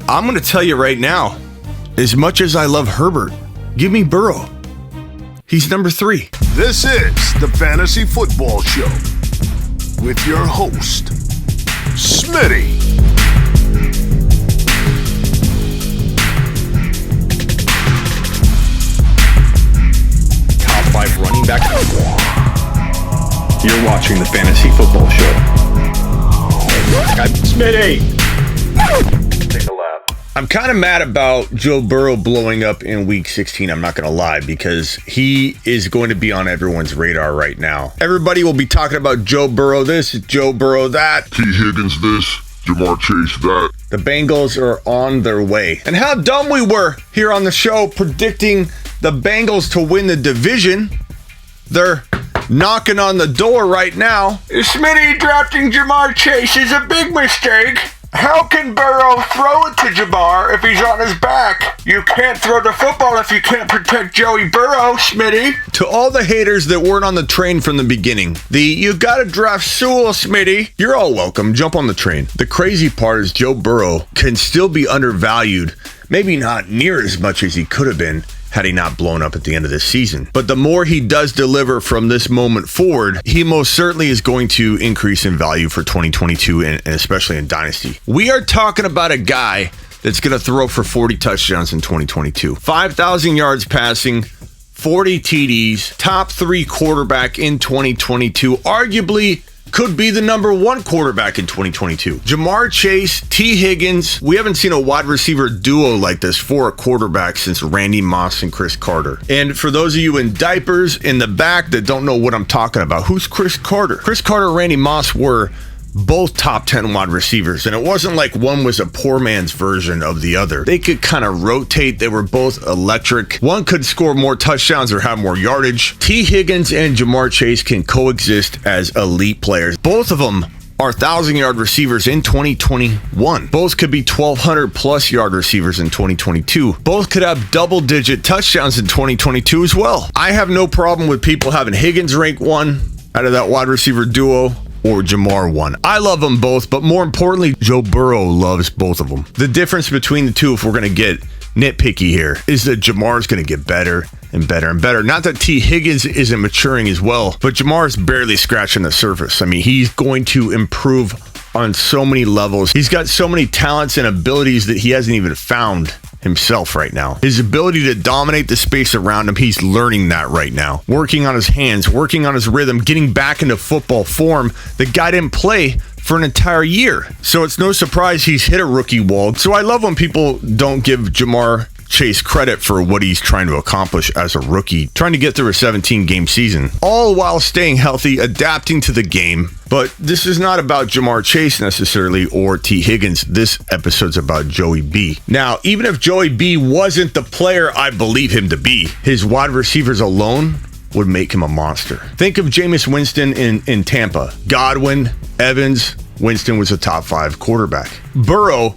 I'm going to tell you right now, as much as I love Herbert, give me Burrow. He's number 3. This is the Fantasy Football Show with your host, Smitty. Top 5 running back. You're watching the Fantasy Football Show. Smitty! Take a lap. I'm kind of mad about Joe Burrow blowing up in week 16, I'm not going to lie, because he is going to be on everyone's radar right now. Everybody will be talking about Joe Burrow this, Joe Burrow that. T. Higgins this, Jamar Chase that. The Bengals are on their way. And how dumb we were here on the show predicting the Bengals to win the division. They're knocking on the door right now. Smitty drafting Jamar Chase is a big mistake. How can Burrow throw it to Jamar if he's on his back? You can't throw the football if you can't protect Joey Burrow, Smitty. To all the haters that weren't on the train from the beginning, you gotta draft Sewell, Smitty. You're all welcome. Jump on the train. The crazy part is Joe Burrow can still be undervalued, maybe not near as much as he could have been had he not blown up at the end of this season. But the more he does deliver from this moment forward, he most certainly is going to increase in value for 2022 and especially in Dynasty. We are talking about a guy that's going to throw for 40 touchdowns in 2022. 5,000 yards passing, 40 TDs, top 3 quarterback in 2022, arguably could be the number 1 quarterback in 2022. Jamar Chase, T. Higgins. We haven't seen a wide receiver duo like this for a quarterback since Randy Moss and Chris Carter. And for those of you in diapers in the back that don't know what I'm talking about, who's Chris Carter? Chris Carter and Randy Moss were both top 10 wide receivers, and it wasn't like one was a poor man's version of the other. They could kind of rotate. They were both electric. One could score more touchdowns or have more yardage. T. Higgins and Jamar Chase can coexist as elite players. Both of them are 1,000-yard receivers in 2021. Both could be 1,200 plus yard receivers in 2022. Both could have double-digit touchdowns in 2022 as well. I have no problem with people having Higgins rank 1 out of that wide receiver duo, or Jamar 1. I love them both, but more importantly, Joe Burrow loves both of them. The difference between the two, if we're going to get nitpicky here, is that Jamar is going to get better and better and better. Not that T. Higgins isn't maturing as well, but Jamar is barely scratching the surface. I mean, he's going to improve on so many levels. He's got so many talents and abilities that he hasn't even found himself right now. His ability to dominate the space around him, he's learning that right now. Working on his hands, working on his rhythm, getting back into football form. The guy didn't play for an entire year. So it's no surprise he's hit a rookie wall. So I love when people don't give Jamar Chase credit for what he's trying to accomplish as a rookie, trying to get through a 17-game season, all while staying healthy, adapting to the game. But this is not about Jamar Chase necessarily or T. Higgins. This episode's about Joey B. Now, even if Joey B wasn't the player I believe him to be, his wide receivers alone would make him a monster. Think of Jameis Winston in Tampa. Godwin, Evans, Winston was a top 5 quarterback. Burrow,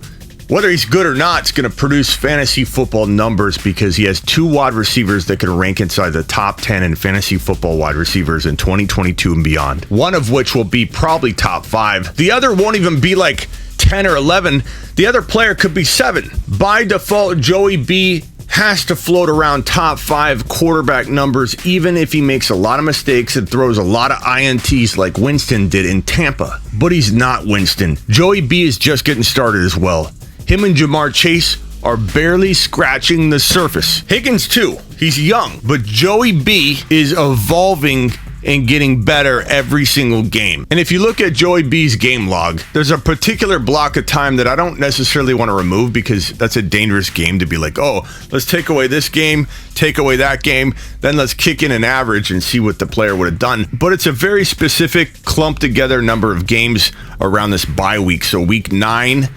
whether he's good or not, is going to produce fantasy football numbers because he has 2 wide receivers that can rank inside the top 10 in fantasy football wide receivers in 2022 and beyond. One of which will be probably top 5. The other won't even be like 10 or 11. The other player could be 7. By default, Joey B has to float around top 5 quarterback numbers, even if he makes a lot of mistakes and throws a lot of INTs like Winston did in Tampa. But he's not Winston. Joey B is just getting started as well. Him and Jamar Chase are barely scratching the surface. Higgins too. He's young, but Joey B is evolving and getting better every single game. And if you look at Joey B's game log, there's a particular block of time that I don't necessarily want to remove because that's a dangerous game to be like, oh, let's take away this game, take away that game, then let's kick in an average and see what the player would have done. But it's a very specific clumped together number of games around this bye week. So week 9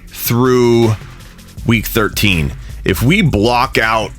through week 13. If we block out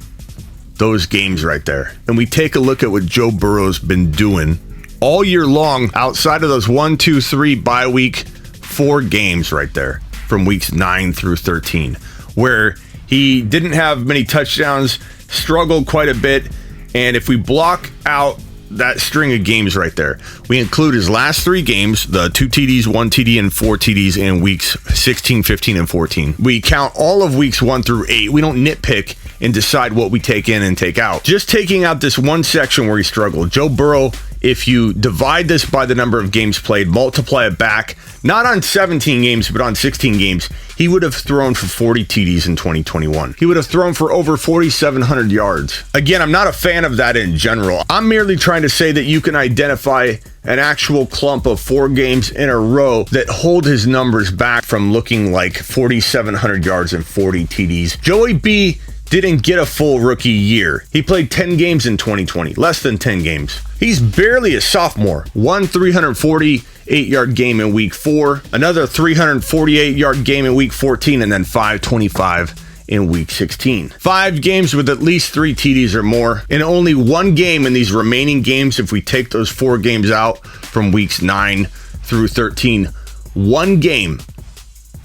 those games right there and we take a look at what Joe Burrow's been doing all year long outside of those 1, 2, 3 bye week, 4 games right there from weeks 9 through 13, where he didn't have many touchdowns, struggled quite a bit. And if we block out that string of games right there. We include his last 3 games, the 2 TDs, 1 TD, and 4 TDs in weeks 16, 15, and 14. We count all of weeks 1 through 8. We don't nitpick and decide what we take in and take out. Just taking out this one section where he struggled. Joe Burrow, if you divide this by the number of games played, multiply it back, not on 17 games, but on 16 games, he would have thrown for 40 TDs in 2021. He would have thrown for over 4,700 yards. Again, I'm not a fan of that in general. I'm merely trying to say that you can identify an actual clump of 4 games in a row that hold his numbers back from looking like 4,700 yards and 40 TDs. Joey B didn't get a full rookie year. He played 10 games in 2020, less than 10 games. He's barely a sophomore. One 348-yard game in week 4, another 348-yard game in week 14, and then 525 in week 16. 5 games with at least 3 TDs or more, and only 1 game in these remaining games, if we take those 4 games out from weeks 9 through 13, 1 game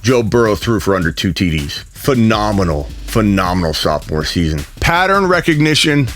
Joe Burrow threw for under 2 TDs. Phenomenal sophomore season. Pattern recognition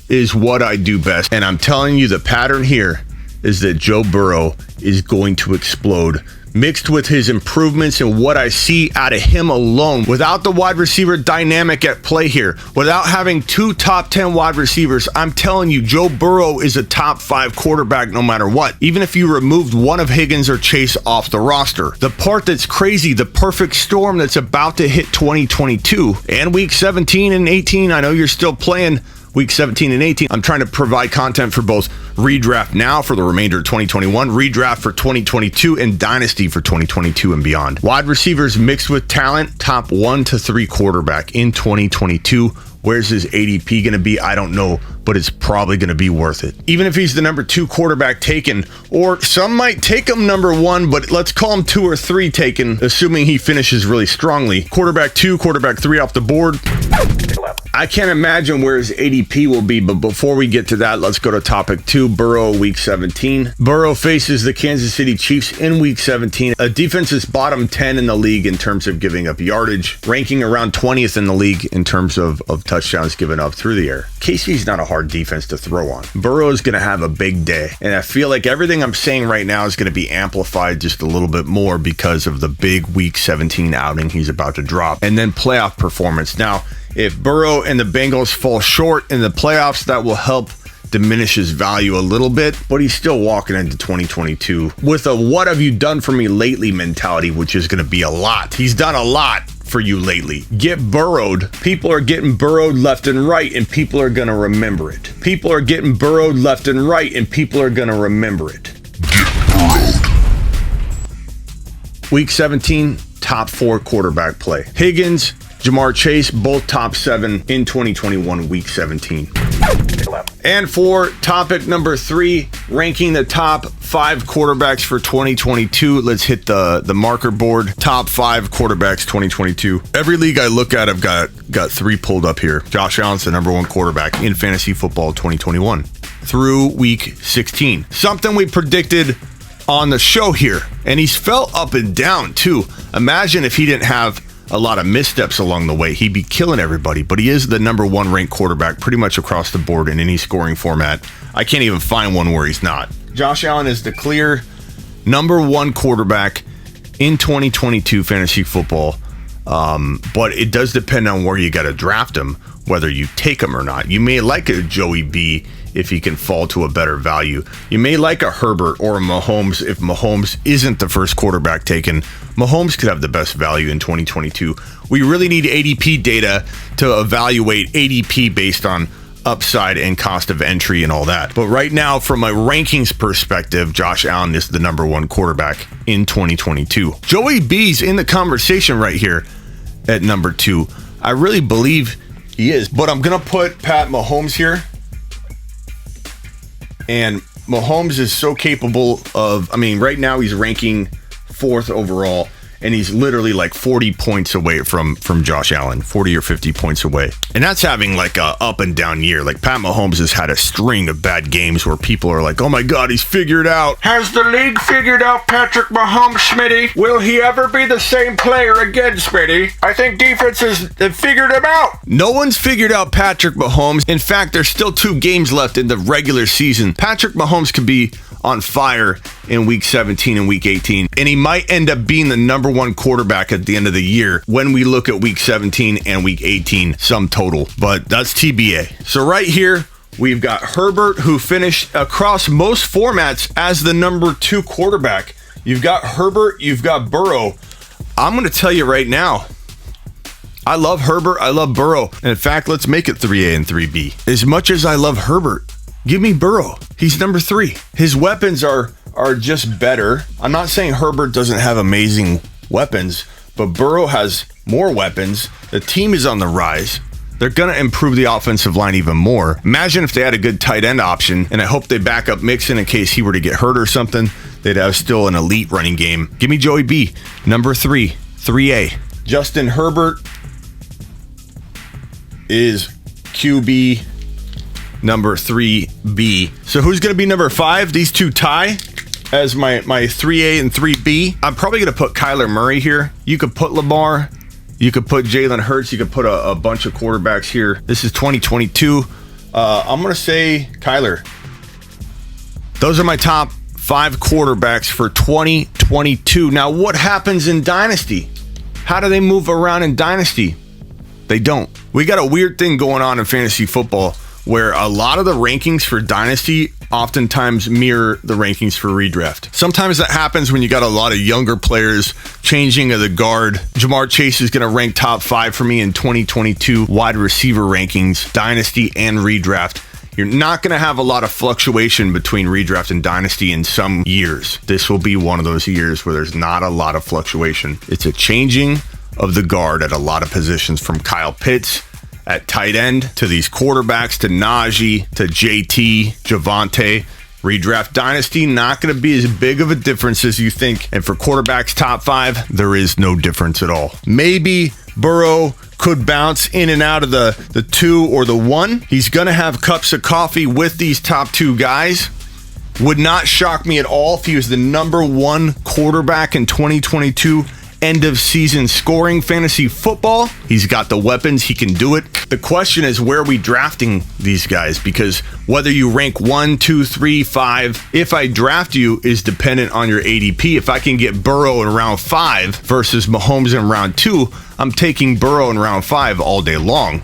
is what I do best. And I'm telling you, the pattern here is that Joe Burrow is going to explode. Mixed with his improvements and what I see out of him alone, without the wide receiver dynamic at play here, without having 2 top 10 wide receivers, I'm telling you, Joe Burrow is a top 5 quarterback no matter what, even if you removed one of Higgins or Chase off the roster. The part that's crazy, the perfect storm that's about to hit 2022 and week 17 and 18, I know you're still playing week 17 and 18. I'm trying to provide content for both redraft now for the remainder of 2021, redraft for 2022, and dynasty for 2022 and beyond. Wide receivers mixed with talent, top 1 to 3 quarterback in 2022. Where's his ADP going to be? I don't know, but it's probably going to be worth it. Even if he's the number 2 quarterback taken, or some might take him number 1, but let's call him 2 or 3 taken, assuming he finishes really strongly. Quarterback 2, quarterback 3 off the board. I can't imagine where his ADP will be, but before we get to that, let's go to topic 2, Burrow, week 17. Burrow faces the Kansas City Chiefs in week 17. A defense is bottom 10 in the league in terms of giving up yardage, ranking around 20th in the league in terms of touchdowns given up through the air. KC's not a hard defense to throw on. Burrow is going to have a big day, and I feel like everything I'm saying right now is going to be amplified just a little bit more because of the big week 17 outing he's about to drop, and then playoff performance. Now, if Burrow and the Bengals fall short in the playoffs, that will help diminish his value a little bit, but he's still walking into 2022 with a what have you done for me lately mentality, which is going to be a lot. He's done a lot for you lately. Get burrowed. People are getting burrowed left and right, and people are going to remember it. People are getting burrowed left and right, and people are going to remember it. Week 17, top 4 quarterback play. Higgins, Jamar Chase, both top 7 in 2021, week 17. And for topic number 3, ranking the top 5 quarterbacks for 2022, let's hit the marker board. Top 5 quarterbacks 2022. Every league I look at, I've got 3 pulled up here. Josh Allen's the number 1 quarterback in fantasy football 2021 through week 16. Something we predicted on the show here, and he's fell up and down too. Imagine if he didn't have a lot of missteps along the way, he'd be killing everybody, but he is the number 1 ranked quarterback pretty much across the board in any scoring format. I can't even find one where he's not. Josh Allen is the clear number 1 quarterback in 2022 fantasy football, but it does depend on where you got to draft him, whether you take him or not. You may like a Joey B if he can fall to a better value. You may like a Herbert or a Mahomes if Mahomes isn't the first quarterback taken. Mahomes could have the best value in 2022. We really need ADP data to evaluate ADP based on upside and cost of entry and all that. But right now, from a rankings perspective, Josh Allen is the number 1 quarterback in 2022. Joey B's in the conversation right here at number 2. I really believe he is, but I'm going to put Pat Mahomes here. And Mahomes is so capable of, right now he's ranking 4th overall. and he's literally like 40 points away from Josh Allen, 40 or 50 points away. And that's having like a up and down year. Like Pat Mahomes has had a string of bad games where people are like, oh my God, he's figured out. Has the league figured out Patrick Mahomes, Smitty? Will he ever be the same player again, Smitty? I think defenses have figured him out. No one's figured out Patrick Mahomes. In fact, there's still 2 games left in the regular season. Patrick Mahomes could be on fire in week 17 and week 18, and he might end up being the number 1 quarterback at the end of the year when we look at week 17 and week 18 sum total, but that's TBA. So right here, we've got Herbert, who finished across most formats as the number 2 quarterback. You've got Herbert, you've got Burrow. I'm going to tell you right now, I love Herbert, I love Burrow. And in fact, let's make it 3A and 3B. As much as I love Herbert, give me Burrow. He's number 3. His weapons are just better. I'm not saying Herbert doesn't have amazing weapons, but Burrow has more weapons. The team is on the rise. They're going to improve the offensive line even more. Imagine if they had a good tight end option, and I hope they back up Mixon in case he were to get hurt or something. They'd have still an elite running game. Give me Joey B, number 3, 3A. Justin Herbert is QB number 3B. So who's going to be number 5? These two tie as my 3A and 3B. I'm probably going to put Kyler Murray here. You could put Lamar. You could put Jalen Hurts. You could put a bunch of quarterbacks here. This is 2022. I'm going to say Kyler. Those are my top 5 quarterbacks for 2022. Now, what happens in Dynasty? How do they move around in Dynasty? They don't. We got a weird thing going on in fantasy football where a lot of the rankings for Dynasty oftentimes mirror the rankings for redraft. Sometimes that happens when you got a lot of younger players changing of the guard. Jamar Chase is going to rank top 5 for me in 2022 wide receiver rankings, Dynasty and redraft. You're not going to have a lot of fluctuation between redraft and Dynasty in some years. This will be one of those years where there's not a lot of fluctuation. It's a changing of the guard at a lot of positions, from Kyle Pitts at tight end to these quarterbacks to Najee to JT, Javonte. Redraft Dynasty, not going to be as big of a difference as you think. And for quarterbacks top 5, there is no difference at all. Maybe Burrow could bounce in and out of the 2 or the 1. He's going to have cups of coffee with these top 2 guys. Would not shock me at all if he was the number 1 quarterback in 2022 end of season scoring fantasy football. He's got the weapons. He can do it. The question is, where are we drafting these guys? Because whether you rank 1, 2, 3, 5, if I draft you is dependent on your ADP. If I can get Burrow in round 5 versus Mahomes in round 2, I'm taking Burrow in round 5 all day long.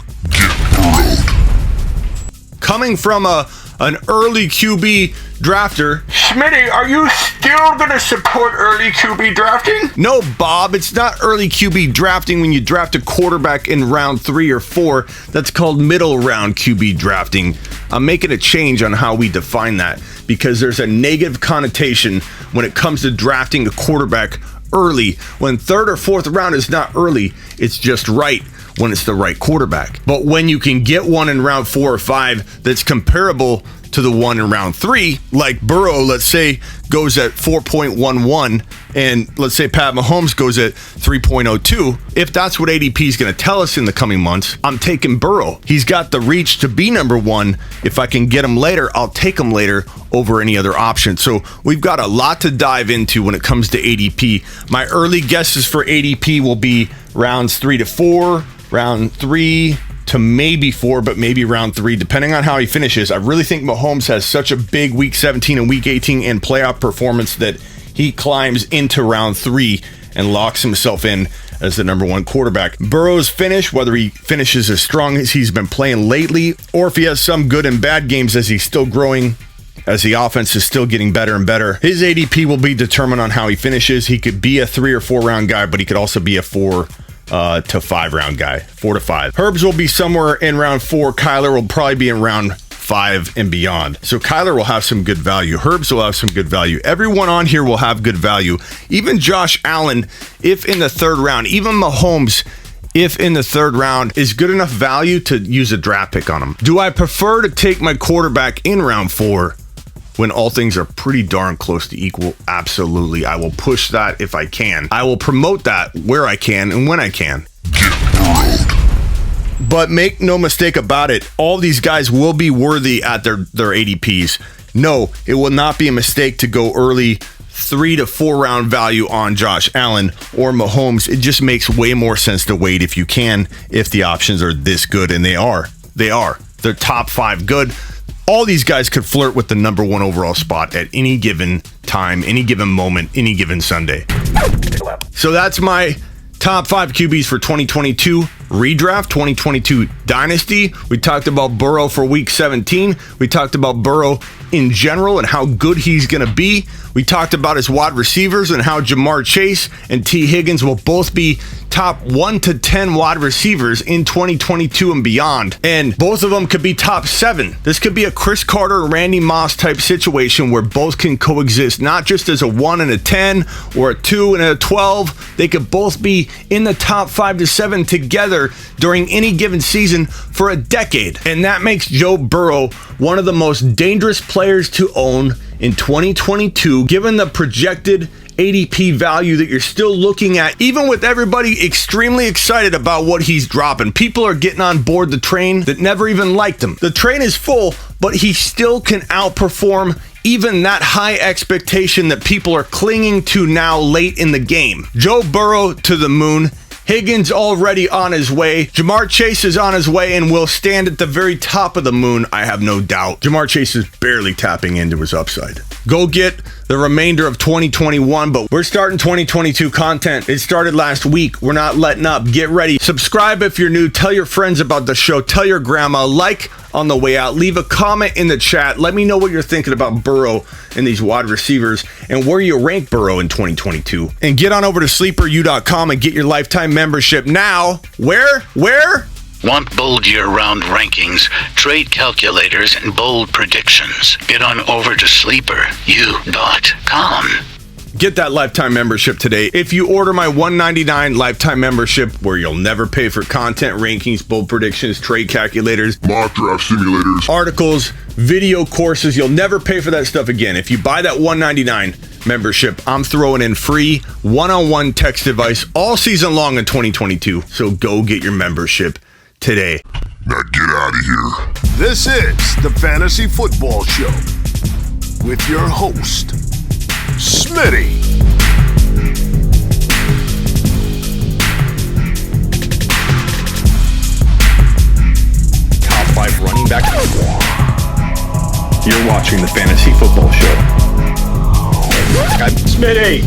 Coming from an early QB drafter. Smitty, are you still going to support early QB drafting? No, Bob, it's not early QB drafting when you draft a quarterback in round 3 or 4. That's called middle round QB drafting. I'm making a change on how we define that because there's a negative connotation when it comes to drafting a quarterback early. When 3rd or 4th round is not early, it's just right when it's the right quarterback. But when you can get one in round 4 or 5 that's comparable to the one in round 3, like Burrow, let's say, goes at 4.11, and let's say Pat Mahomes goes at 3.02. If that's what ADP is going to tell us in the coming months, I'm taking Burrow. He's got the reach to be number 1. If I can get him later, I'll take him later over any other option. So we've got a lot to dive into when it comes to ADP. My early guesses for ADP will be rounds 3 to 4, round 3 to maybe 4, but maybe round 3, depending on how he finishes. I really think Mahomes has such a big week 17 and week 18 and playoff performance that he climbs into round 3 and locks himself in as the number 1 quarterback. Burrow's finish, whether he finishes as strong as he's been playing lately, or if he has some good and bad games as he's still growing, as the offense is still getting better and better, his ADP will be determined on how he finishes. He could be a 3 or 4 round guy, but he could also be a 4 to 5 round guy, 4 to 5. Herbs will be somewhere in round 4. Kyler will probably be in round 5 and beyond. So Kyler will have some good value. Herbs will have some good value. Everyone on here will have good value. Even Josh Allen, if in the 3rd round, even Mahomes, if in the 3rd round, is good enough value to use a draft pick on him. Do I prefer to take my quarterback in round 4 when all things are pretty darn close to equal? Absolutely. I will push that if I can. I will promote that where I can and when I can. But make no mistake about it, all these guys will be worthy at their ADPs. No, it will not be a mistake to go early 3 to 4 round value on Josh Allen or Mahomes. It just makes way more sense to wait if you can, if the options are this good, and they are. They're top 5 good. All these guys could flirt with the number 1 overall spot at any given time, any given moment, any given Sunday. So that's my top 5 QBs for 2022 redraft, 2022 dynasty. We talked about Burrow for week 17. We talked about Burrow in general and how good he's going to be. We talked about his wide receivers and how Jamar Chase and T. Higgins will both be top 1 to 10 wide receivers in 2022 and beyond. And both of them could be top 7. This could be a Chris Carter, Randy Moss type situation where both can coexist, not just as a 1 and a 10 or a 2 and a 12. They could both be in the top 5 to 7 together during any given season for a decade. And that makes Joe Burrow one of the most dangerous players to own in 2022, given the projected ADP value that you're still looking at, even with everybody extremely excited about what he's dropping. People are getting on board the train that never even liked him. The train is full, but he still can outperform even that high expectation that people are clinging to now late in the game. Joe Burrow to the moon. Higgins already on his way. Jamar Chase is on his way and will stand at the very top of the moon, I have no doubt. Jamar Chase is barely tapping into his upside. Go get the remainder of 2021, but we're starting 2022 content. It started last week. We're not letting up. Get ready. Subscribe if you're new. Tell your friends about the show. Tell your grandma. Like on the way out. Leave a comment in the chat. Let me know what you're thinking about Burrow and these wide receivers and where you rank Burrow in 2022. And get on over to sleeperu.com and get your lifetime membership now. Where? Want bold year-round rankings, trade calculators, and bold predictions? Get on over to sleeperu.com. Get that lifetime membership today. If you order my $199 lifetime membership, where you'll never pay for content, rankings, bold predictions, trade calculators, mock draft simulators, articles, video courses, you'll never pay for that stuff again. If you buy that $199 membership, I'm throwing in free one-on-one text advice all season long in 2022. So go get your membership today. now get out of here. This is the Fantasy Football Show with your host, Smitty. Top 5 running back. You're watching the Fantasy Football Show. Smitty,